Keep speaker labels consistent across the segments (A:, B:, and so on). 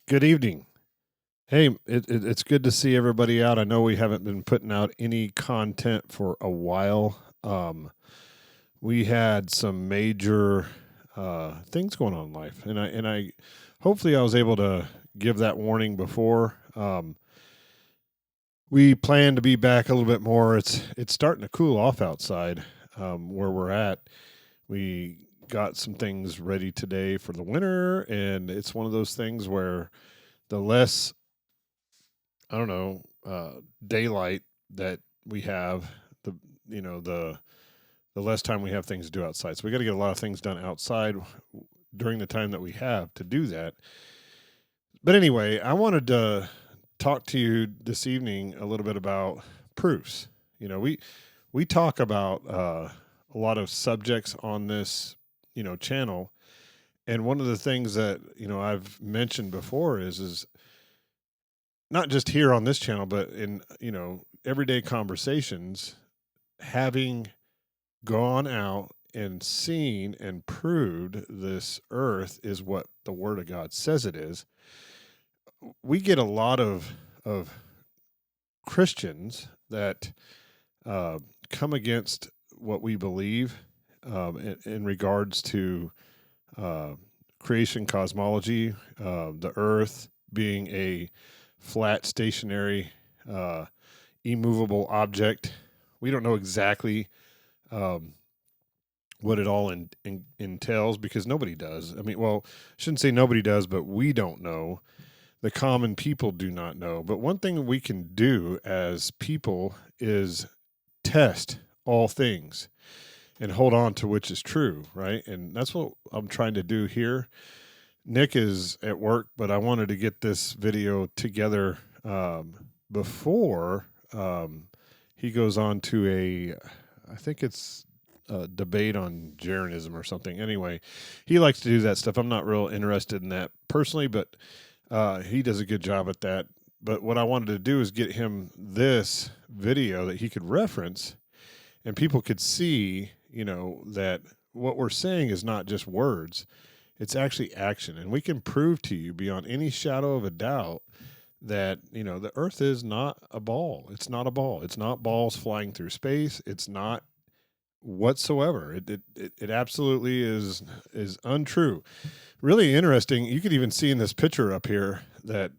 A: Good evening. Hey, it's good to see everybody out. I know we haven't been putting out any content for a while. We had some major things going on in life, and I hopefully I was able to give that warning before. We plan to be back a little bit more. It's starting to cool off outside where we're at. We got some things ready today for the winter, and it's one of those things where the less I don't know, daylight that we have, the the less time we have things to do outside. So we got to get a lot of things done outside during the time that we have to do that. But anyway, I wanted to talk to you this evening a little bit about proofs. We talk about a lot of subjects on this channel, and one of the things that I've mentioned before is not just here on this channel, but in everyday conversations, having gone out and seen and proved this earth is what the Word of God says it is. We get a lot of Christians that come against what we believe in regards to creation cosmology, the earth being a flat, stationary, immovable object. We don't know exactly what it all entails because nobody does. I mean, well, I shouldn't say nobody does, but we don't know. The common people do not know. But one thing we can do as people is test all things and hold on to which is true, right? And that's what I'm trying to do here. Nick is at work, but I wanted to get this video together before he goes on to I think it's a debate on Jeranism or something. Anyway, he likes to do that stuff. I'm not real interested in that personally, but he does a good job at that. But what I wanted to do is get him this video that he could reference and people could see, that what we're saying is not just words, it's actually action. And we can prove to you beyond any shadow of a doubt that, the earth is not a ball. It's not a ball. It's not balls flying through space. It's not whatsoever. It absolutely is untrue. Really interesting. You could even see in this picture up here that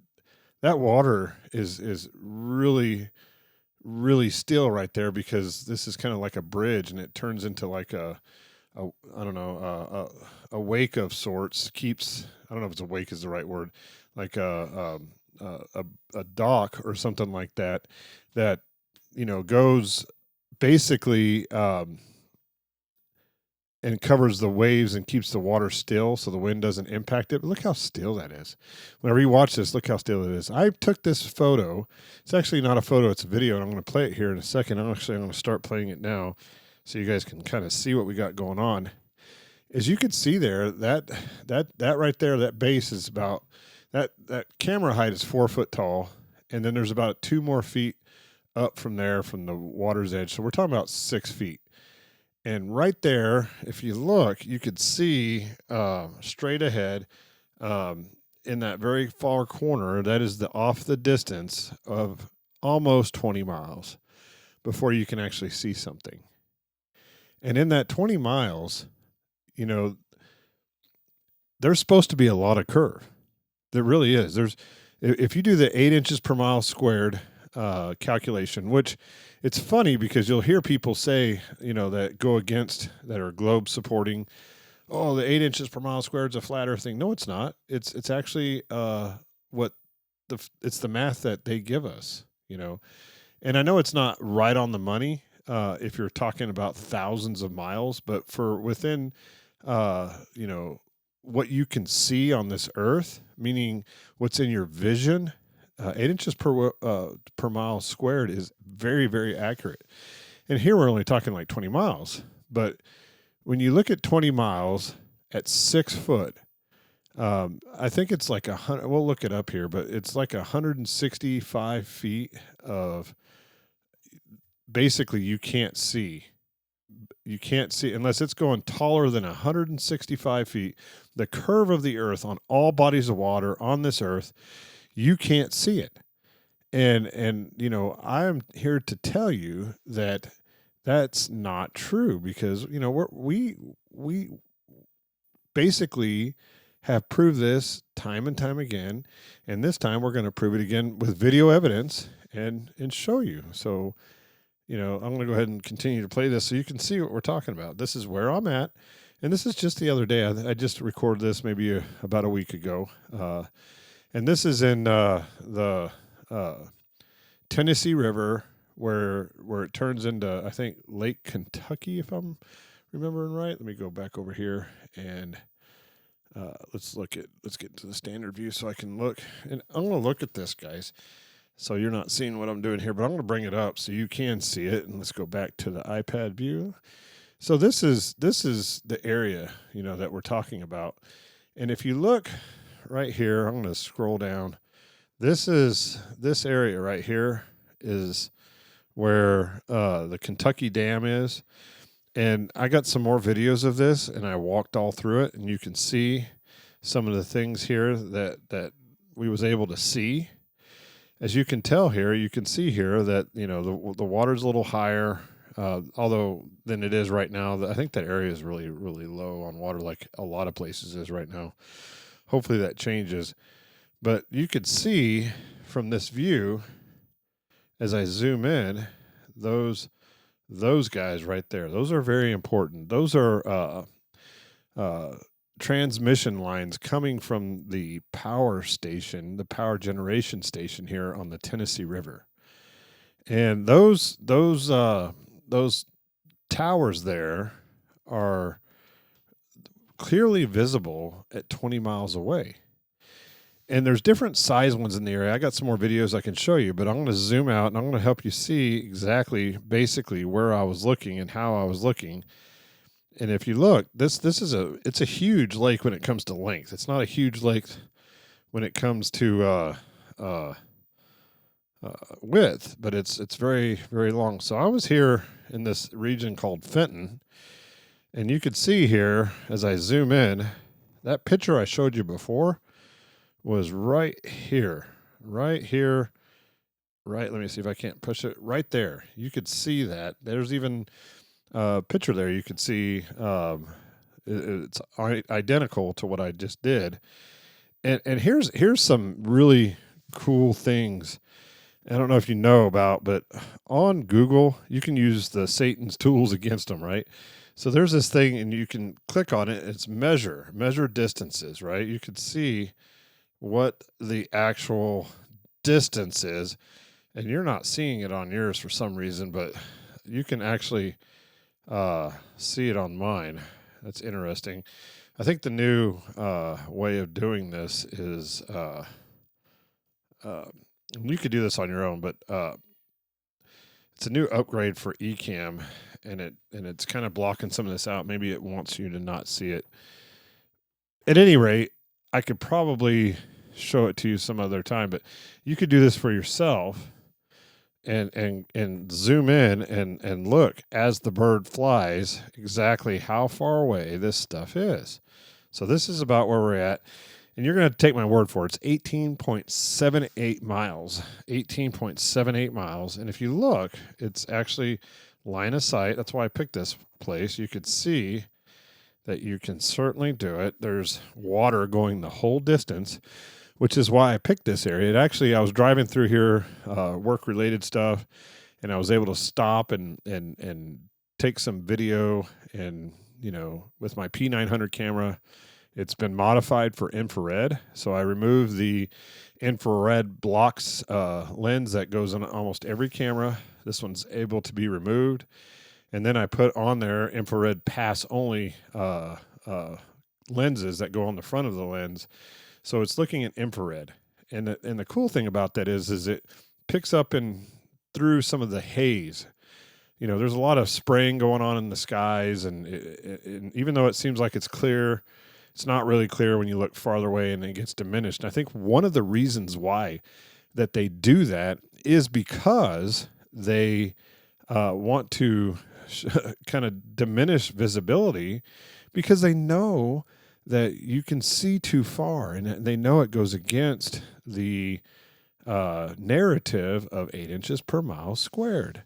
A: water is really still right there because this is kind of like a bridge and it turns into like a I don't know a wake of sorts. Keeps I don't know if it's a wake is the right word, like a dock or something like that that goes basically and covers the waves and keeps the water still so the wind doesn't impact it. But look how still that is. Whenever you watch this, look how still it is. I took this photo. It's actually not a photo, it's a video, and I'm going to play it here in a second. I'm going to start playing it now so you guys can kind of see what we got going on. As you can see there, that right there, that base is about that camera height is 4 foot tall, and then there's about 2 more feet up from there from the water's edge. So we're talking about 6 feet. And right there, if you look, you could see straight ahead in that very far corner, that is off the distance of almost 20 miles before you can actually see something. And in that 20 miles, there's supposed to be a lot of curve. There really is. If you do the 8 inches per mile squared calculation, which it's funny because you'll hear people say, that go against, that are globe supporting, oh, the 8 inches per mile squared is a flat earth thing. No, it's not. It's actually it's the math that they give us, and I know it's not right on the money if you're talking about thousands of miles, but for within, what you can see on this earth, meaning what's in your vision, 8 inches per mile squared is very, very accurate. And here we're only talking like 20 miles. But when you look at 20 miles at 6 foot, I think it's like 100. We'll look it up here, but it's like 165 feet of basically you can't see. you can't see unless it's going taller than 165 feet. The curve of the earth on all bodies of water on this earth, you can't see it. And I'm here to tell you that that's not true, because we basically have proved this time and time again, and this time we're going to prove it again with video evidence and show you. So I'm going to go ahead and continue to play this so you can see what we're talking about. This is where I'm at, and this is just the other day. I just recorded this maybe about a week ago, and this is in the Tennessee River, where it turns into, I think, Lake Kentucky, if I'm remembering right. Let me go back over here and let's get into the standard view so I can look. And I'm going to look at this, guys. So you're not seeing what I'm doing here, but I'm going to bring it up so you can see it. And let's go back to the iPad view. So this is the area, that we're talking about. And if you look right here, I'm going to scroll down. This area right here is where the Kentucky Dam is. And I got some more videos of this, and I walked all through it, and you can see some of the things here that we was able to see. As you can tell here, you can see here that, the water's a little higher, although than it is right now. I think that area is really, really low on water, like a lot of places is right now. Hopefully that changes. But you could see from this view, as I zoom in, those guys right there, those are very important. Those are transmission lines coming from the power station, the power generation station here on the Tennessee River. And those towers there are clearly visible at 20 miles away. And there's different size ones in the area. I got some more videos I can show you, but I'm going to zoom out and I'm going to help you see exactly, basically, where I was looking and how I was looking. And if you look, it's a huge lake when it comes to length. It's not a huge lake when it comes to width, but it's very, very long. So I was here in this region called Fenton, and you could see here as I zoom in, that picture I showed you before was right here. Let me see if I can't push it right there. You could see that. There's even a picture there. You could see it's identical to what I just did. And here's some really cool things. I don't know if you know about, but on Google, you can use the Satan's tools against them, right? So there's this thing, and you can click on it. It's measure distances, right? You could see what the actual distance is, and you're not seeing it on yours for some reason, but you can actually see it on mine. That's interesting. I think the new way of doing this is you could do this on your own, but it's a new upgrade for Ecamm, and it's kind of blocking some of this out. Maybe it wants you to not see it. At any rate, I could probably show it to you some other time, but you could do this for yourself and zoom in and look as the bird flies exactly how far away this stuff is. So this is about where we're at, and you're going to take my word for it. It's 18.78 miles. 18.78 miles. And if you look, it's actually line of sight. That's why I picked this place. You could see that you can certainly do it. There's water going the whole distance, which is why I picked this area. I was driving through here, work-related stuff, and I was able to stop and take some video. And, with my P900 camera, it's been modified for infrared. So I removed the infrared blocks lens that goes on almost every camera. This one's able to be removed. And then I put on there infrared pass-only lenses that go on the front of the lens. So it's looking at infrared. And the cool thing about that is it picks up through some of the haze. There's a lot of spraying going on in the skies, and even though it seems like it's clear, it's not really clear when you look farther away, and it gets diminished. And I think one of the reasons why that they do that is because they want to kind of diminish visibility because they know that you can see too far, and they know it goes against the narrative of 8 inches per mile squared.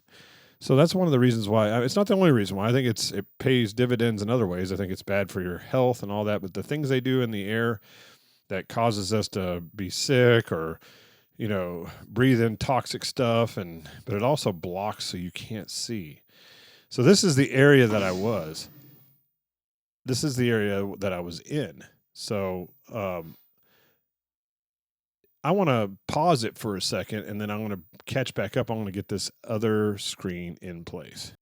A: So that's one of the reasons why. It's not the only reason why. I think it pays dividends in other ways. I think it's bad for your health and all that. But the things they do in the air that causes us to be sick or breathe in toxic stuff, but it also blocks so you can't see. So this is the area that I was. This is the area that I was in. So I want to pause it for a second, and then I'm going to catch back up. I want to get this other screen in place.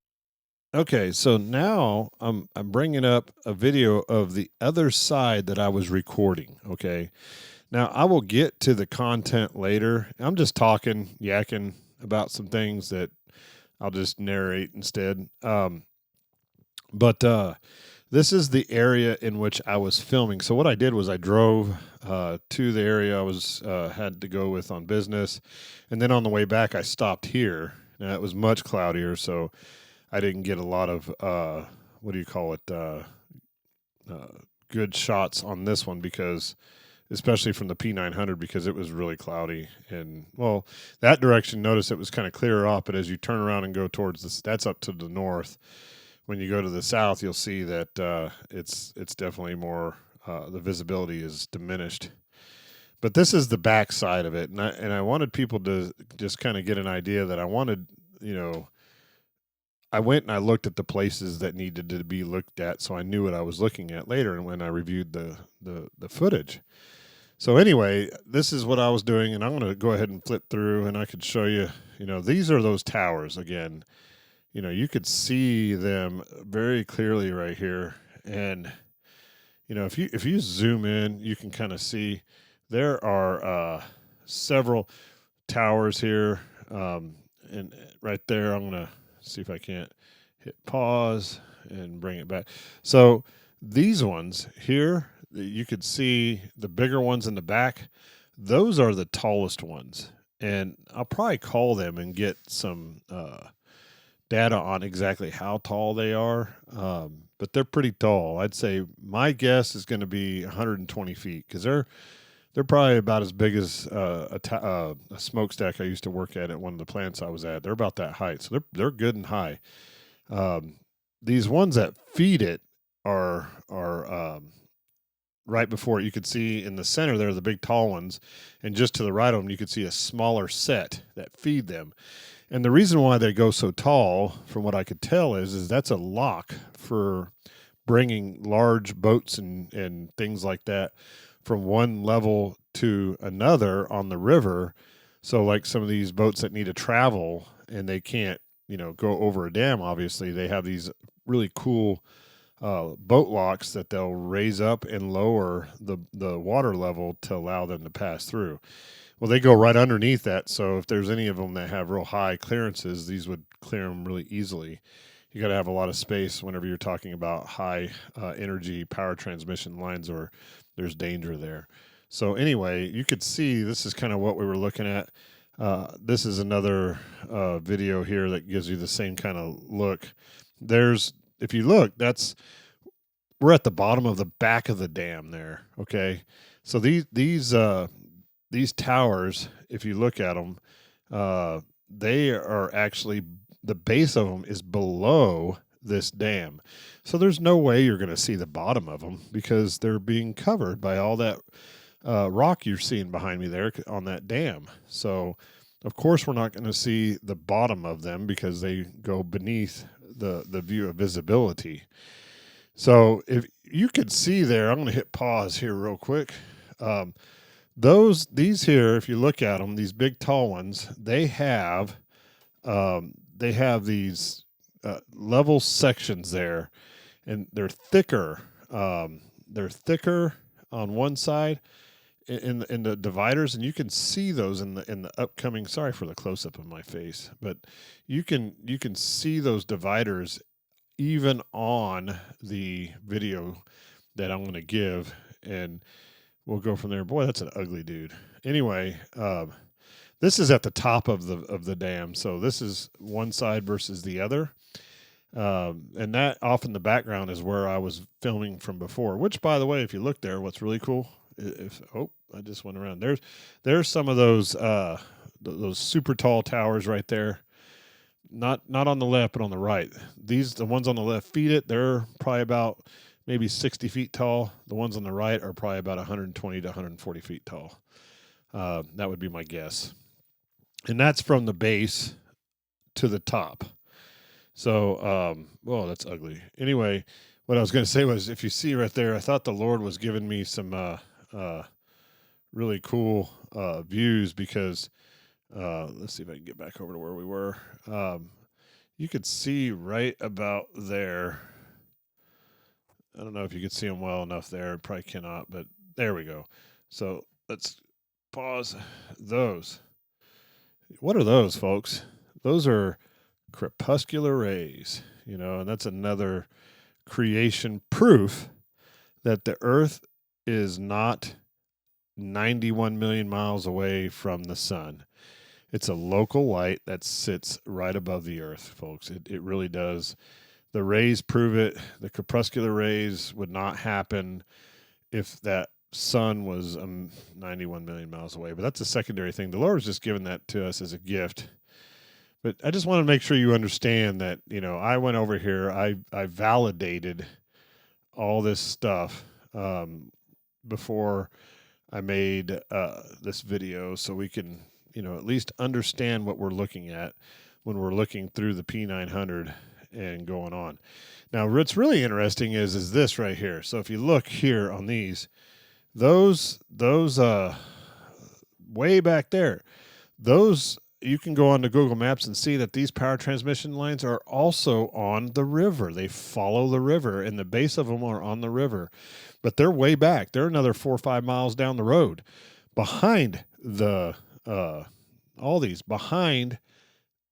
A: Okay, so now I'm bringing up a video of the other side that I was recording. Okay, now I will get to the content later. I'm just yakking about some things that I'll just narrate instead. But this is the area in which I was filming. So what I did was I drove to the area I was had to go with on business, and then on the way back I stopped here. Now it was much cloudier, so I didn't get a lot of good shots on this one because, especially from the P900, because it was really cloudy. And well, that direction, notice it was kind of clearer off, but as you turn around and go towards this, that's up to the north. When you go to the south, you'll see that it's definitely more, the visibility is diminished. But this is the back side of it, and I wanted people to just kind of get an idea that I wanted, I went and I looked at the places that needed to be looked at, so I knew what I was looking at later and when I reviewed the footage. So anyway, this is what I was doing, and I'm going to go ahead and flip through, and I could show you, these are those towers again. You could see them very clearly right here. And, if you zoom in, you can kind of see there are several towers here. And right there, I'm going to see if I can't hit pause and bring it back. So these ones here, you could see the bigger ones in the back. Those are the tallest ones. And I'll probably call them and get some data on exactly how tall they are, but they're pretty tall. I'd say my guess is going to be 120 feet because they're probably about as big as a smokestack I used to work at one of the plants I was at. They're about that height, so they're good and high. These ones that feed it are right before it. You could see in the center there, the big tall ones, and just to the right of them, you could see a smaller set that feed them. And the reason why they go so tall, from what I could tell, is that's a lock for bringing large boats and things like that from one level to another on the river. So like some of these boats that need to travel and they can't, go over a dam, obviously, they have these really cool boat locks that they'll raise up and lower the water level to allow them to pass through. Well, they go right underneath that, so if there's any of them that have real high clearances, these would clear them really easily. You got to have a lot of space whenever you're talking about high energy power transmission lines, or there's danger there. So anyway, you could see this is kind of what we were looking at. This is another video here that gives you the same kind of look. If you look, we're at the bottom of the back of the dam there. Okay, so these towers, if you look at them, they are actually, the base of them is below this dam. So there's no way you're going to see the bottom of them because they're being covered by all that rock you're seeing behind me there on that dam. So, of course, we're not going to see the bottom of them because they go beneath the view of visibility. So if you could see there, I'm going to hit pause here real quick. These here, if you look at them, these big tall ones, they have these level sections there, and they're thicker. They're thicker on one side in the dividers, and you can see those in the upcoming. Sorry for the close up of my face, but you can see those dividers even on the video that I'm going to give, and we'll go from there. Boy, that's an ugly dude. Anyway, this is at the top of the dam, so this is one side versus the other. And that off in the background is where I was filming from before. Which, by the way, if you look there, what's really cool, if I just went around. There's some of those super tall towers right there. Not on the left, but on the right. The ones on the left feed it. They're probably about maybe 60 feet tall. The ones on the right are probably about 120 to 140 feet tall. That would be my guess. And that's from the base to the top. So, well, that's ugly. Anyway, what I was going to say was, if you see right there, I thought the Lord was giving me some really cool views because let's see if I can get back over to where we were. You could see right about there. I don't know if you could see them well enough there. Probably cannot, but there we go. So let's pause those. What are those, folks? Those are crepuscular rays, and that's another creation proof that the Earth is not 91 million miles away from the sun. It's a local light that sits right above the Earth, folks. It really does. The rays prove it. The crepuscular rays would not happen if that sun was 91 million miles away. But that's a secondary thing. The Lord was just giving that to us as a gift. But I just want to make sure you understand that, I went over here. I validated all this stuff before I made this video so we can, at least understand what we're looking at when we're looking through the P900 and going on. Now, what's really interesting is this right here. So if you look here on those way back there, those you can go on to Google Maps and see that these power transmission lines are also on the river. They follow the river, and the base of them are on the river. But they're way back. They're another 4 or 5 miles down the road behind behind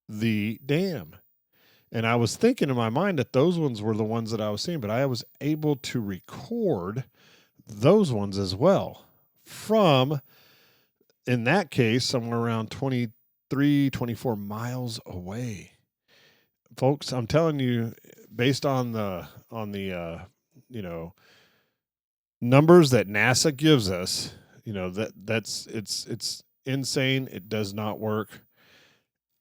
A: the dam. And I was thinking in my mind that those ones were the ones that I was seeing, but I was able to record those ones as well from, in that case, somewhere around 23, 24 miles away. Folks, I'm telling you, based on the numbers that NASA gives us, it's insane. It does not work.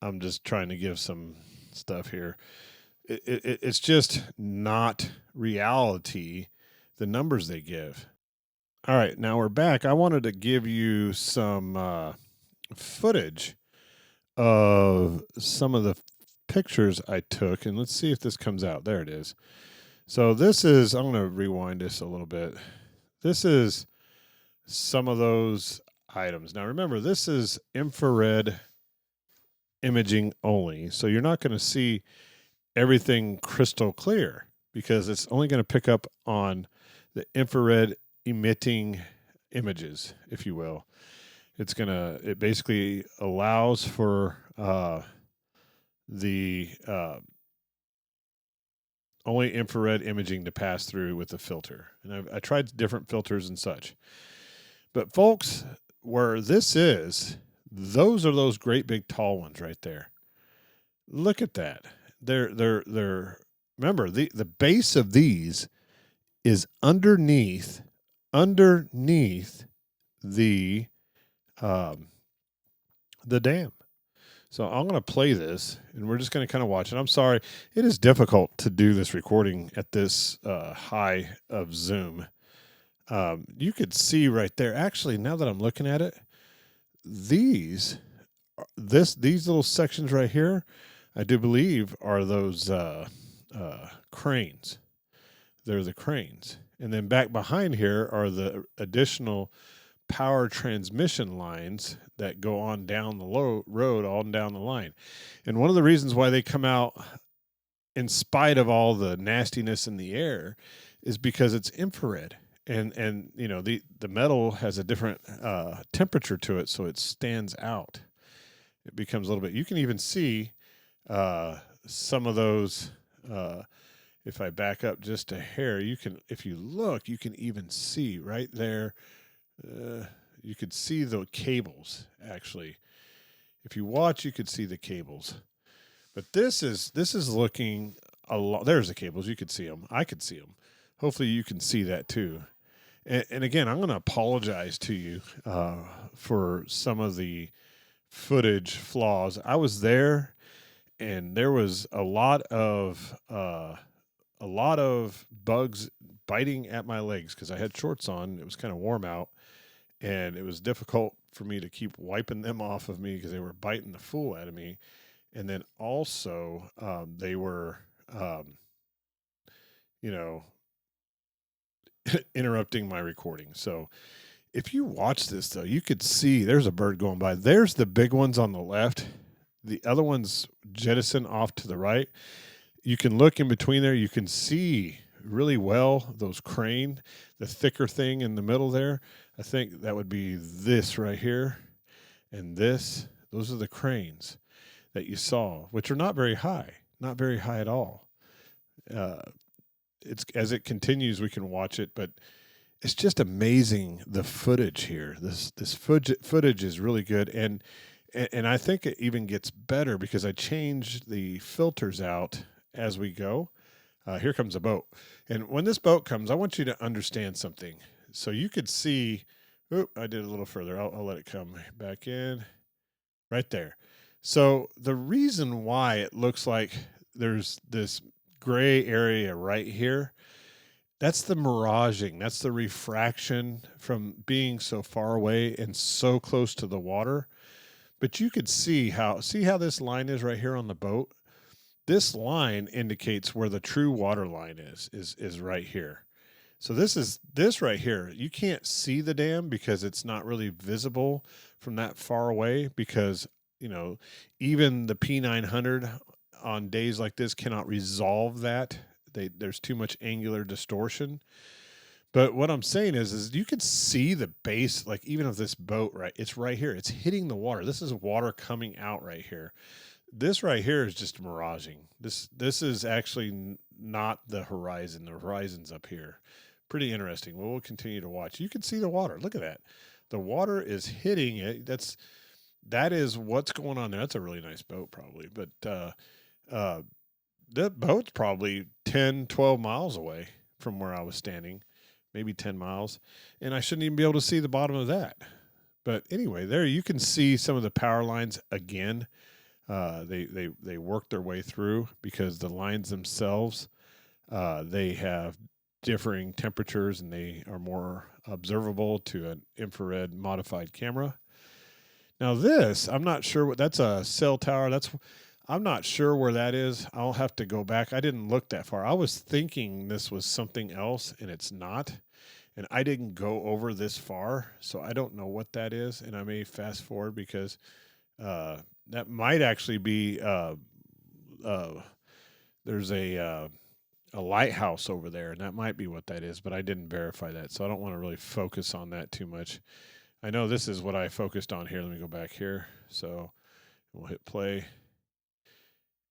A: I'm just trying to give some stuff here. It's just not reality, the numbers they give. All right, now we're back. I wanted to give you some footage of some of the pictures I took, and let's see if this comes out. There it is. So this is, I'm going to rewind this a little bit. This is some of those items. Now remember, this is infrared imaging only, so you're not going to see everything crystal clear because it's only going to pick up on the infrared emitting images, if you will. It basically allows for the only infrared imaging to pass through with the filter. And I tried different filters and such. But folks, where this is, those are those great big tall ones right there. Look at that. They're remember, the base of these is underneath the dam. So I'm going to play this, and we're just going to kind of watch it. I'm sorry, it is difficult to do this recording at this high of zoom. You could see right there. Actually, now that I'm looking at it, these little sections right here, I do believe are those cranes. They're the cranes. And then back behind here are the additional power transmission lines that go on down the road, on down the line. And one of the reasons why they come out in spite of all the nastiness in the air is because it's infrared. And the metal has a different temperature to it, so it stands out. It becomes a little bit. You can even see some of those. If I back up just a hair, if you look, you can even see right there. You could see the cables, actually. If you watch, you could see the cables. But this is looking a lot. There's the cables. You could see them. I could see them. Hopefully, you can see that too. And again, I'm going to apologize to you for some of the footage flaws. I was there, and there was a lot of bugs biting at my legs because I had shorts on. It was kind of warm out, and it was difficult for me to keep wiping them off of me because they were biting the fool out of me. And then also, they were, um, you know, interrupting my recording. So if you watch this, though, you could see there's a bird going by. There's the big ones on the left. The other ones jettison off to the right. You can look in between there. You can see really well those crane, the thicker thing in the middle there. I think that would be this right here and this. Those are the cranes that you saw, which are not very high at all. Uh, it's as it continues, we can watch it, but it's just amazing the footage here. This footage is really good, and I think it even gets better because I changed the filters out as we go. Here comes a boat, and when this boat comes, I want you to understand something. So you could see. Oh, I did a little further. I'll let it come back in, right there. So the reason why it looks like there's this gray area right here, that's the miraging. That's the refraction from being so far away and so close to the water. But you could see how this line is right here on the boat. This line indicates where the true water line is right here. So this right here. You can't see the dam because it's not really visible from that far away because, even the P900 on days like this cannot resolve that. There's too much angular distortion. But what I'm saying is you can see the base, like even of this boat, right? It's right here. It's hitting the water. This is water coming out right here. This right here is just miraging. This is actually not the horizon. The horizon's up here. Pretty interesting. Well, we'll continue to watch. You can see the water. Look at that. The water is hitting it. That is what's going on there. That's a really nice boat, probably. But that boat's probably 10, 12 miles away from where I was standing, maybe 10 miles. And I shouldn't even be able to see the bottom of that. But anyway, there you can see some of the power lines again. They work their way through because the lines themselves, they have differing temperatures and they are more observable to an infrared modified camera. Now this, I'm not sure what that's a cell tower. I'm not sure where that is. I'll have to go back. I didn't look that far. I was thinking this was something else and it's not. And I didn't go over this far, so I don't know what that is. And I may fast forward because that might actually be there's a lighthouse over there, and that might be what that is. But I didn't verify that, so I don't want to really focus on that too much. I know this is what I focused on here. Let me go back here. So we'll hit play.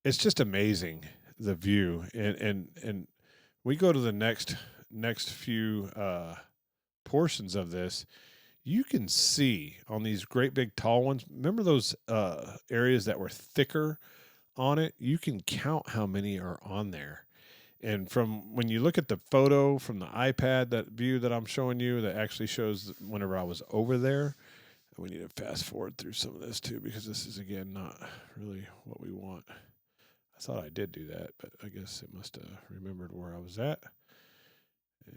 A: It's just amazing the view, and we go to the next few portions of this. You can see on these great big tall ones. Remember those areas that were thicker on it? You can count how many are on there. And from when you look at the photo from the iPad, that view that I'm showing you, that actually shows whenever I was over there. We need to fast forward through some of this too, because this is, again, not really what we want. I thought I did do that, but I guess it must have remembered where I was at.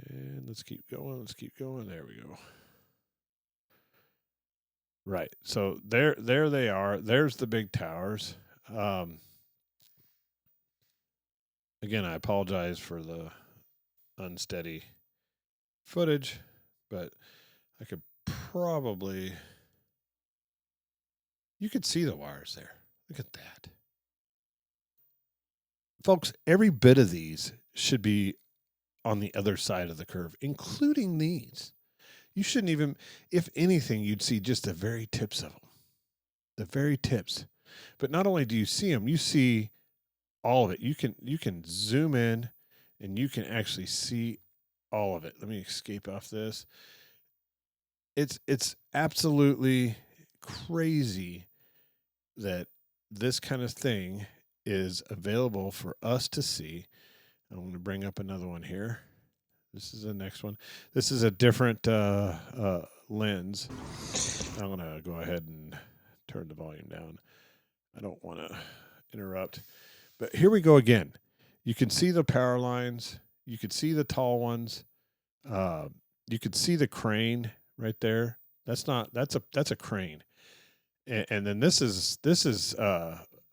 A: And let's keep going. There we go. Right. So there they are. There's the big towers. Again, I apologize for the unsteady footage, but I could probably, you could see the wires there. Look at that. Folks, every bit of these should be on the other side of the curve, including these. You shouldn't even, if anything, you'd see just the very tips of them. The very tips. But not only do you see them, you see all of it. You can zoom in and you can actually see all of it. Let me escape off this. It's absolutely crazy that this kind of thing is available for us to see. I'm going to bring up another one here. This is the next one. This is a different lens. I'm going to go ahead and turn the volume down. I don't want to interrupt. But here we go again. You can see the power lines. You can see the tall ones. You can see the crane right there. That's a crane. And then this is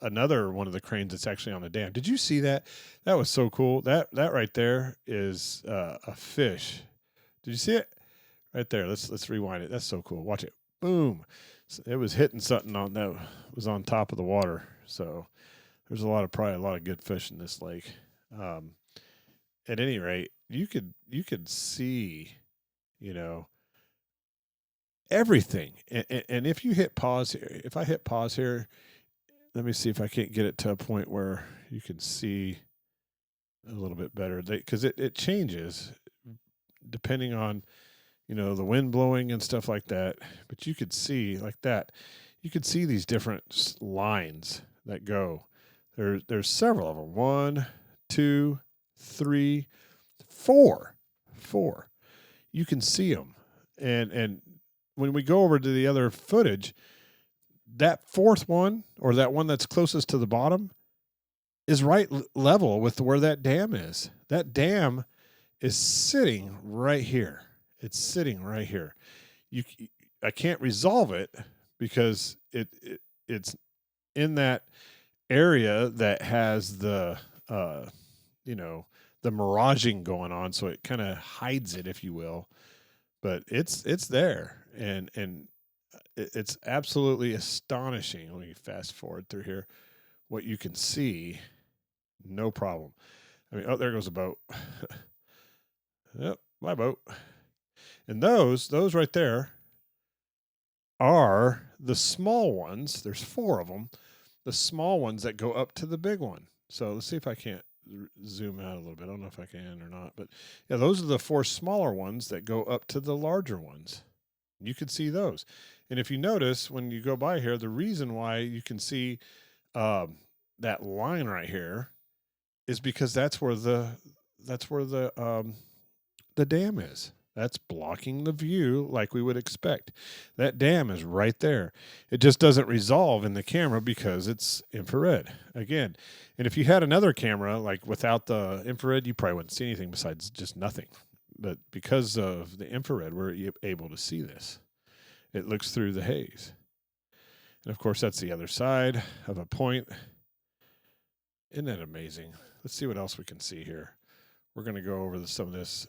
A: another one of the cranes that's actually on the dam. Did you see that? That was so cool. That right there is a fish. Did you see it? Right there. Let's rewind it. That's so cool. Watch it. Boom. It was hitting something on that was on top of the water. So there's probably a lot of good fish in this lake. At any rate, you could see, everything. And if you hit pause here, if I hit pause here, let me see if I can't get it to a point where you can see a little bit better. Because it changes depending on, the wind blowing and stuff like that. But you could see like that. You could see these different lines that go. There's several of them. 1, 2, 3, 4. You can see them. And when we go over to the other footage, that fourth one, or that one that's closest to the bottom, is right level with where that dam is. That dam is sitting right here. It's sitting right here. I can't resolve it because it's in that area that has the the miraging going on, so it kind of hides it, if you will. But it's there, and it's absolutely astonishing. Let me fast forward through here. What you can see, no problem. I mean, there goes a boat. Yep, my boat. And those right there are the small ones. There's 4 of them. The small ones that go up to the big one. So let's see if I can't zoom out a little bit. I don't know if I can or not. But yeah, those are the 4 smaller ones that go up to the larger ones. You can see those. And if you notice, when you go by here, the reason why you can see that line right here is because that's where the dam is. That's blocking the view like we would expect. That dam is right there. It just doesn't resolve in the camera because it's infrared again. And if you had another camera, like without the infrared, you probably wouldn't see anything besides just nothing. But because of the infrared, we're able to see this. It looks through the haze. And of course, that's the other side of a point. Isn't that amazing? Let's see what else we can see here. We're going to go over some of this.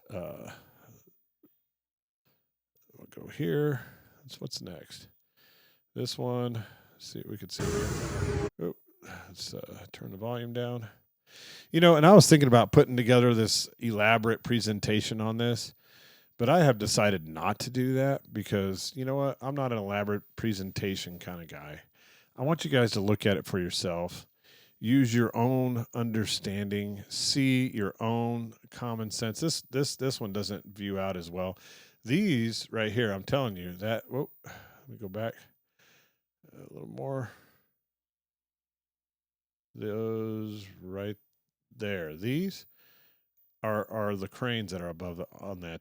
A: We'll go here. What's next? This one. Let's see what we can see here. Oh, let's turn the volume down. And I was thinking about putting together this elaborate presentation on this, but I have decided not to do that because, you know what? I'm not an elaborate presentation kind of guy. I want you guys to look at it for yourself. Use your own understanding. See your own common sense. This one doesn't view out as well. These right here, I'm telling you that. Whoa, let me go back a little more. Those right there. These are the cranes that are above on that,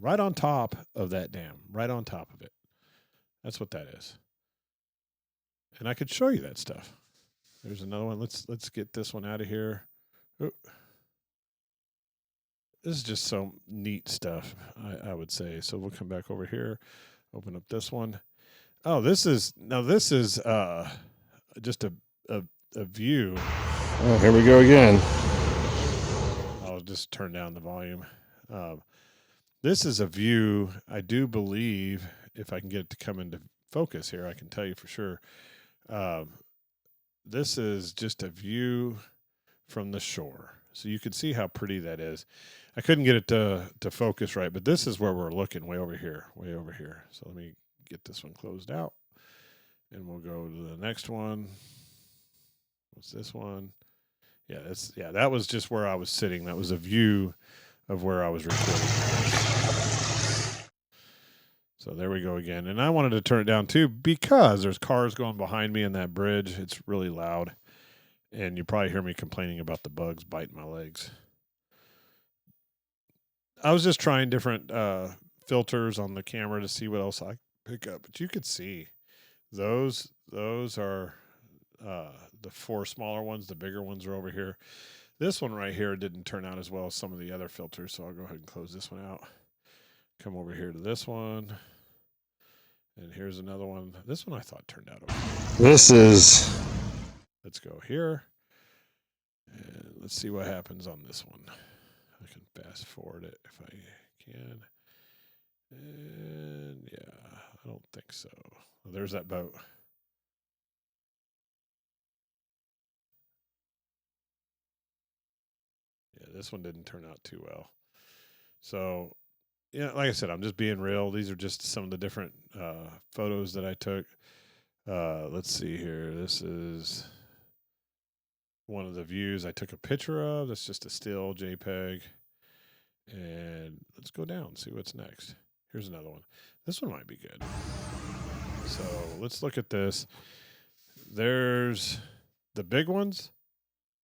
A: right on top of that dam, right on top of it. That's what that is. And I could show you that stuff. There's another one. Let's get this one out of here. Ooh. This is just some neat stuff, I would say. So we'll come back over here, open up this one. Oh, this is just a view.
B: Oh, here we go again.
A: I'll just turn down the volume. This is a view, I do believe, if I can get it to come into focus here, I can tell you for sure. This is just a view from the shore. So you can see how pretty that is. I couldn't get it to focus right, but this is where we're looking, way over here. So let me get this one closed out, and we'll go to the next one. What's this one? Yeah, that was just where I was sitting. That was a view of where I was recording. So there we go again. And I wanted to turn it down too because there's cars going behind me in that bridge. It's really loud. And you probably hear me complaining about the bugs biting my legs. I was just trying different filters on the camera to see what else I pick up. But you could see those are the 4 smaller ones. The bigger ones are over here. This one right here didn't turn out as well as some of the other filters, so I'll go ahead and close this one out. Come over here to this one. And here's another one. This one I thought turned out okay. Let's go here. And let's see what happens on this one. I can fast forward it if I can. And yeah, I don't think so. Well, there's that boat. Yeah, this one didn't turn out too well. So, yeah, like I said, I'm just being real. These are just some of the different photos that I took. Let's see here. This is one of the views I took a picture of. That's just a still JPEG. And let's go down and see what's next. Here's another one. This one might be good. So let's look at this. There's the big ones.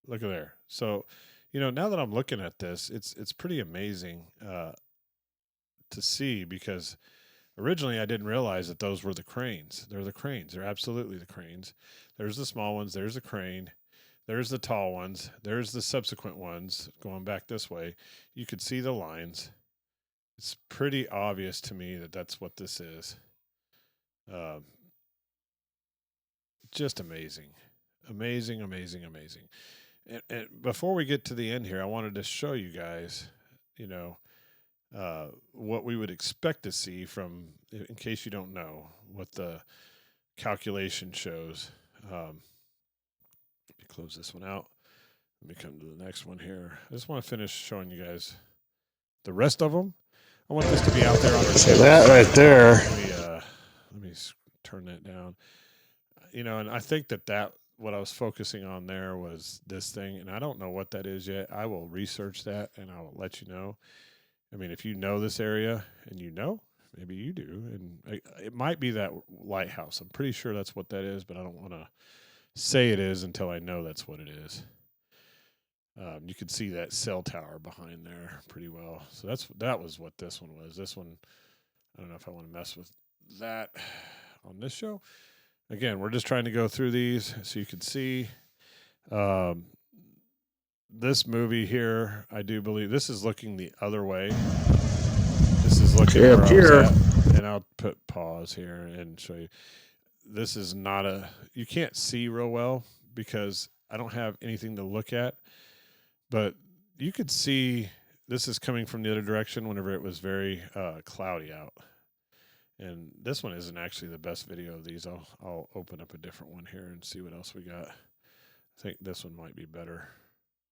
A: Look at there. So, now that I'm looking at this, it's pretty amazing to see, because originally I didn't realize that those were the cranes. They're the cranes. They're absolutely the cranes. There's the small ones. There's the crane. There's the tall ones. There's the subsequent ones going back this way. You could see the lines. It's pretty obvious to me that that's what this is. Just amazing. Amazing, amazing, amazing. And before we get to the end here, I wanted to show you guys, what we would expect to see from, in case you don't know, what the calculation shows. Let me close this one out. Let me come to the next one here. I just want to finish showing you guys the rest of them. I want this to be out there on our
B: So that right there.
A: Let me turn that down. And I think that what I was focusing on there was this thing, and I don't know what that is yet. I will research that, and I will let you know. I mean, if you know this area, and maybe you do, and it might be that lighthouse. I'm pretty sure that's what that is, but I don't want to say it is until I know that's what it is. You can see that cell tower behind there pretty well. So that was what this one was. This one, I don't know if I want to mess with that on this show. Again, we're just trying to go through these so you can see. This movie here, I do believe this is looking the other way. This is looking where I was at, and I'll put pause here and show you. This is not you can't see real well because I don't have anything to look at, but you could see this is coming from the other direction whenever it was very cloudy out. And this one isn't actually the best video of these. I'll open up a different one here and see what else we got. I think this one might be better.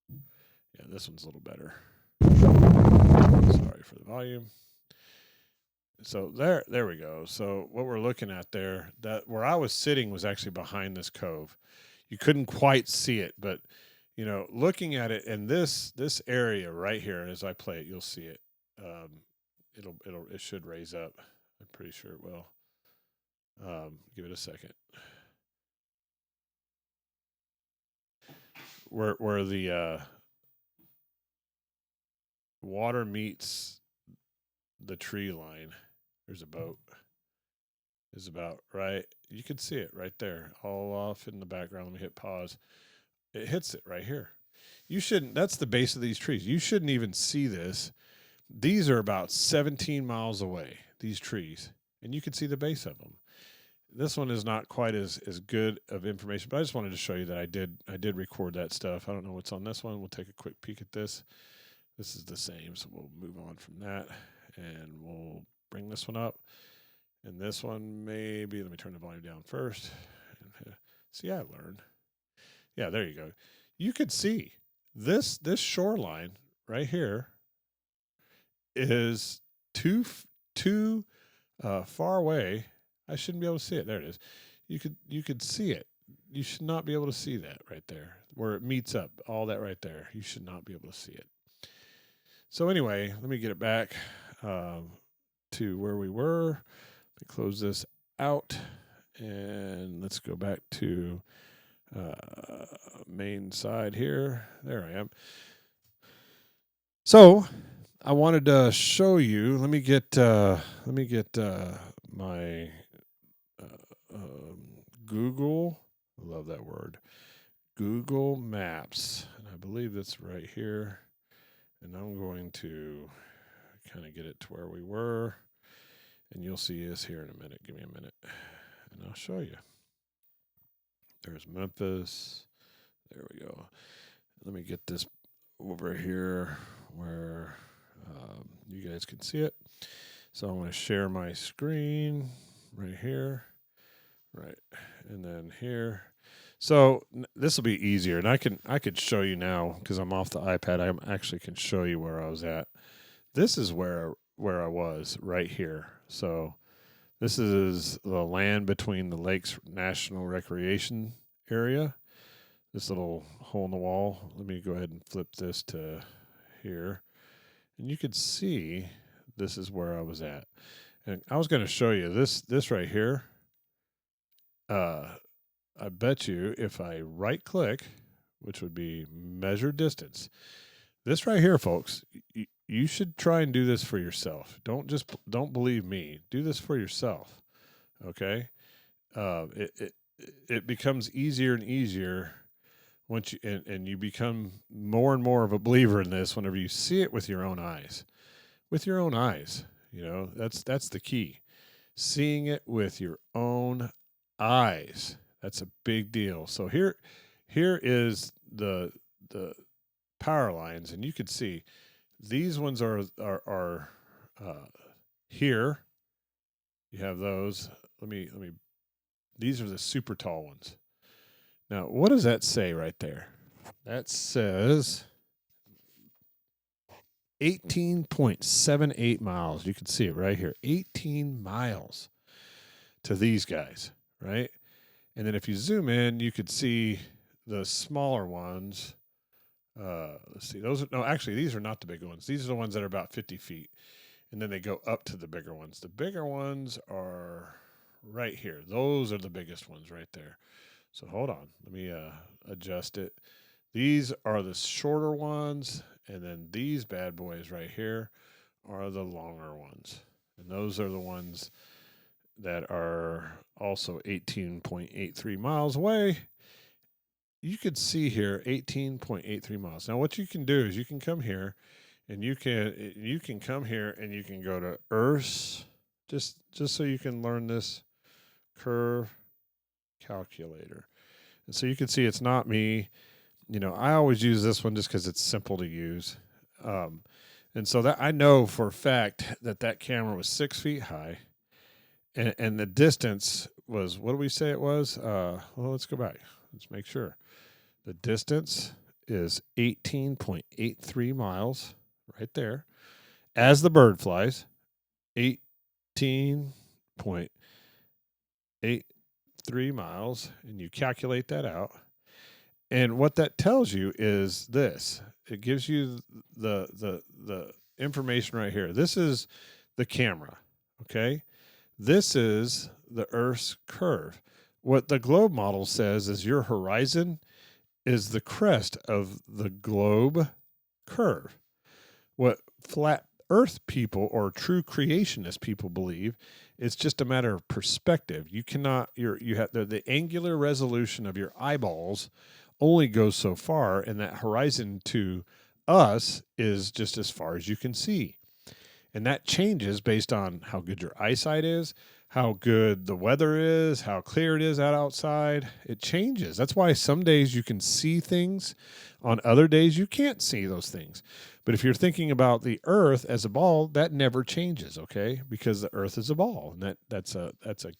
A: Yeah, this one's a little better. Sorry for the volume. So there we go. So what we're looking at there, that where I was sitting was actually behind this cove. You couldn't quite see it, but looking at it in this area right here, as I play it, you'll see it. It should raise up. I'm pretty sure it will. Give it a second. Where the water meets the tree line, there's a boat. Is about right. You can see it right there, all off in the background. Let me hit pause. It hits it right here. You shouldn't. That's the base of these trees. You shouldn't even see this. These are about 17 miles away, these trees, and you can see the base of them. This one is not quite as good of information, but I just wanted to show you that I did record that stuff. I don't know what's on this one. We'll take a quick peek at this. This is the same, so we'll move on from that, and we'll bring this one up. And this one maybe, let me turn the volume down first. See, I learned. Yeah, there you go. You could see this shoreline right here is too far away. I shouldn't be able to see it. There it is. You could see it. You should not be able to see that right there where it meets up. All that right there. You should not be able to see it. So anyway, let me get it back to where we were. Let me close this out and let's go back to main side here. There I am. So I wanted to show you. Let me get my Google. I love that word. Google Maps, and I believe that's right here. And I'm going to kind of get it to where we were, and you'll see us here in a minute. Give me a minute, and I'll show you. There's Memphis. There we go. Let me get this over here where you guys can see it. So I'm going to share my screen right here, right, and then here. So this will be easier, and I could show you now because I'm off the iPad. I actually can show you where I was at. This is where I was right here. So this is the land between the Lakes National Recreation Area. This little hole in the wall. Let me go ahead and flip this to here. And you can see this is where I was at. And I was going to show you this right here. I bet you if I right click, which would be measure distance, this right here, folks, you should try and do this for yourself. Don't believe me. Do this for yourself. Okay. It becomes easier and easier once you and you become more and more of a believer in this whenever you see it with your own eyes. With your own eyes, that's the key. Seeing it with your own eyes. That's a big deal. So here is the power lines, and you can see these ones are here. You have those. Let me. These are the super tall ones. Now, what does that say right there? That says 18.78 miles. You can see it right here. 18 miles to these guys, right? And then if you zoom in, you could see the smaller ones. Let's see. These are not the big ones. These are the ones that are about 50 feet. And then they go up to the bigger ones. The bigger ones are right here. Those are the biggest ones right there. So hold on. Let me adjust it. These are the shorter ones. And then these bad boys right here are the longer ones. And those are the ones that are also 18.83 miles away. You could see here 18.83 miles. Now what you can do is you can come here and you can come here and you can go to Earth's just so you can learn this curve calculator. And so you can see it's not me. I always use this one just because it's simple to use. And so that I know for a fact that camera was 6 feet high. And the distance was, what do we say it was? Well, let's go back. Let's make sure. The distance is 18.83 miles right there. As the bird flies, 18.83 miles, and you calculate that out. And what that tells you is this. It gives you the information right here. This is the camera, okay? This is the Earth's curve. What the globe model says is your horizon is the crest of the globe curve. What flat Earth people or true creationist people believe, it's just a matter of perspective. You cannot. You have the angular resolution of your eyeballs only goes so far, and that horizon to us is just as far as you can see. And that changes based on how good your eyesight is, how good the weather is, how clear it is out outside. It changes. That's why some days you can see things. On other days, you can't see those things. But if you're thinking about the Earth as a ball, that never changes, okay? Because the Earth is a ball, and that's a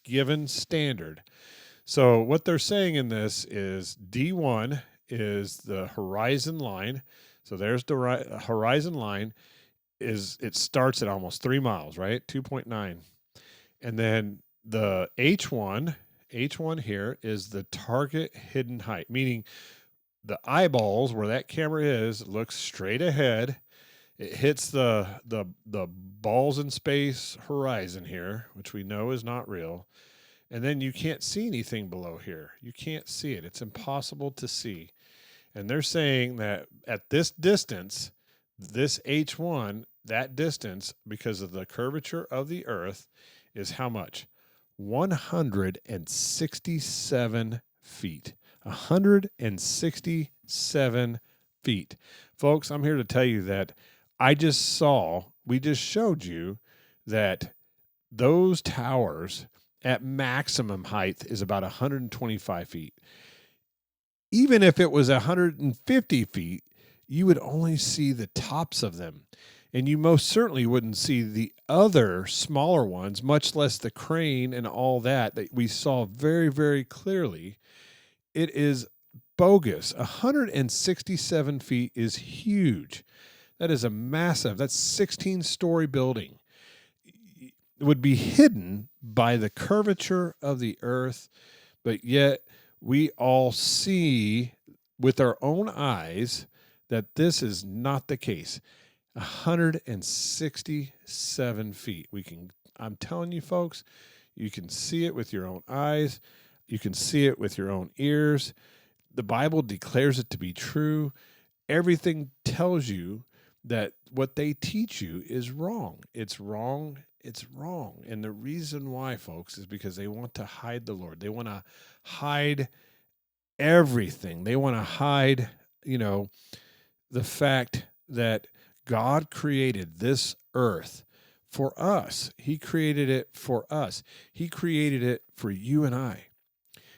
A: given standard. So what they're saying in this is D1 is the horizon line. So there's the horizon line. It starts at almost 3 miles, right? 2.9. And then the H1 here is the target hidden height, meaning the eyeballs where that camera is looks straight ahead. It hits the balls in space horizon here, which we know is not real. And then you can't see anything below here. You can't see it. It's impossible to see. And they're saying that at this distance, this H1, that distance, because of the curvature of the Earth, is how much? 167 feet. 167 feet. Folks, I'm here to tell you that we just showed you that those towers at maximum height is about 125 feet. Even if it was 150 feet, you would only see the tops of them. And you most certainly wouldn't see the other smaller ones, much less the crane and all that we saw very, very clearly. It is bogus. 167 feet is huge. That is a massive, that's 16-story building. It would be hidden by the curvature of the Earth, but yet we all see with our own eyes that this is not the case. 167 feet. I'm telling you, folks, you can see it with your own eyes. You can see it with your own ears. The Bible declares it to be true. Everything tells you that what they teach you is wrong. It's wrong. It's wrong. And the reason why, folks, is because they want to hide the Lord. They want to hide everything. They want to hide, the fact that God created this earth for us. He created it for us. He created it for you and I.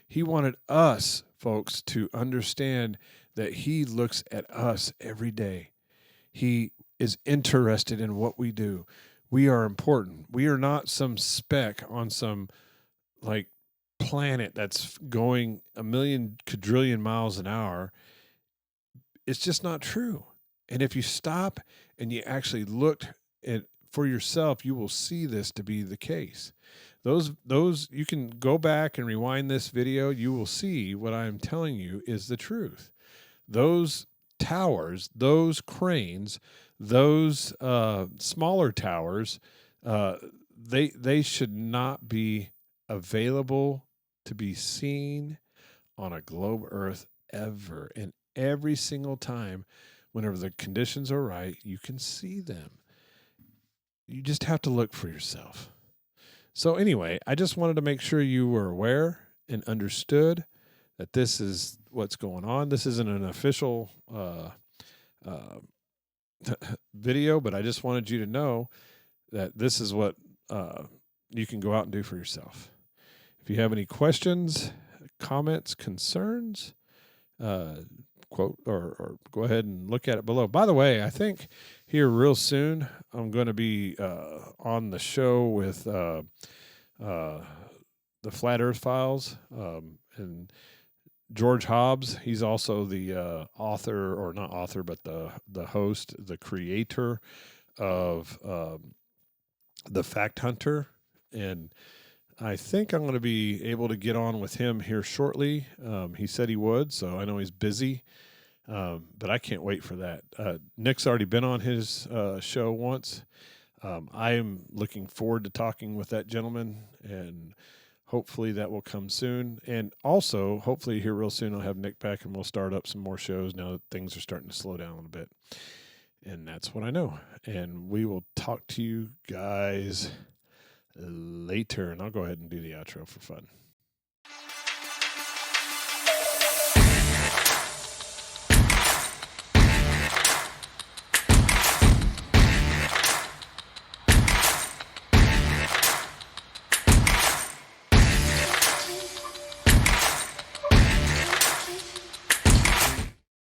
A: He wanted us, folks, to understand that He looks at us every day. He is interested in what we do. We are important. We are not some speck on some planet that's going a million quadrillion miles an hour. It's just not true. And if you stop and you actually look at for yourself, you will see this to be the case. Those you can go back and rewind this video. You will see what I'm telling you is the truth. Those towers, those cranes, those smaller towers, they should not be available to be seen on a globe Earth ever. And every single time, whenever the conditions are right, you can see them. You just have to look for yourself. So anyway, I just wanted to make sure you were aware and understood that this is what's going on. This isn't an official video, but I just wanted you to know that this is what you can go out and do for yourself. If you have any questions, comments, concerns, quote or go ahead and look at it below. By the way, I think here real soon I'm going to be on the show with the Flat Earth Files and George Hobbs. He's also the author, or not author, but the host, the creator of the Fact Hunter, and I think I'm going to be able to get on with him here shortly. He said he would, so I know he's busy, but I can't wait for that. Nick's already been on his show once. I am looking forward to talking with that gentleman, and hopefully that will come soon. And also, hopefully here real soon, I'll have Nick back, and we'll start up some more shows now that things are starting to slow down a little bit. And that's what I know. And we will talk to you guys later, and I'll go ahead and do the outro for fun.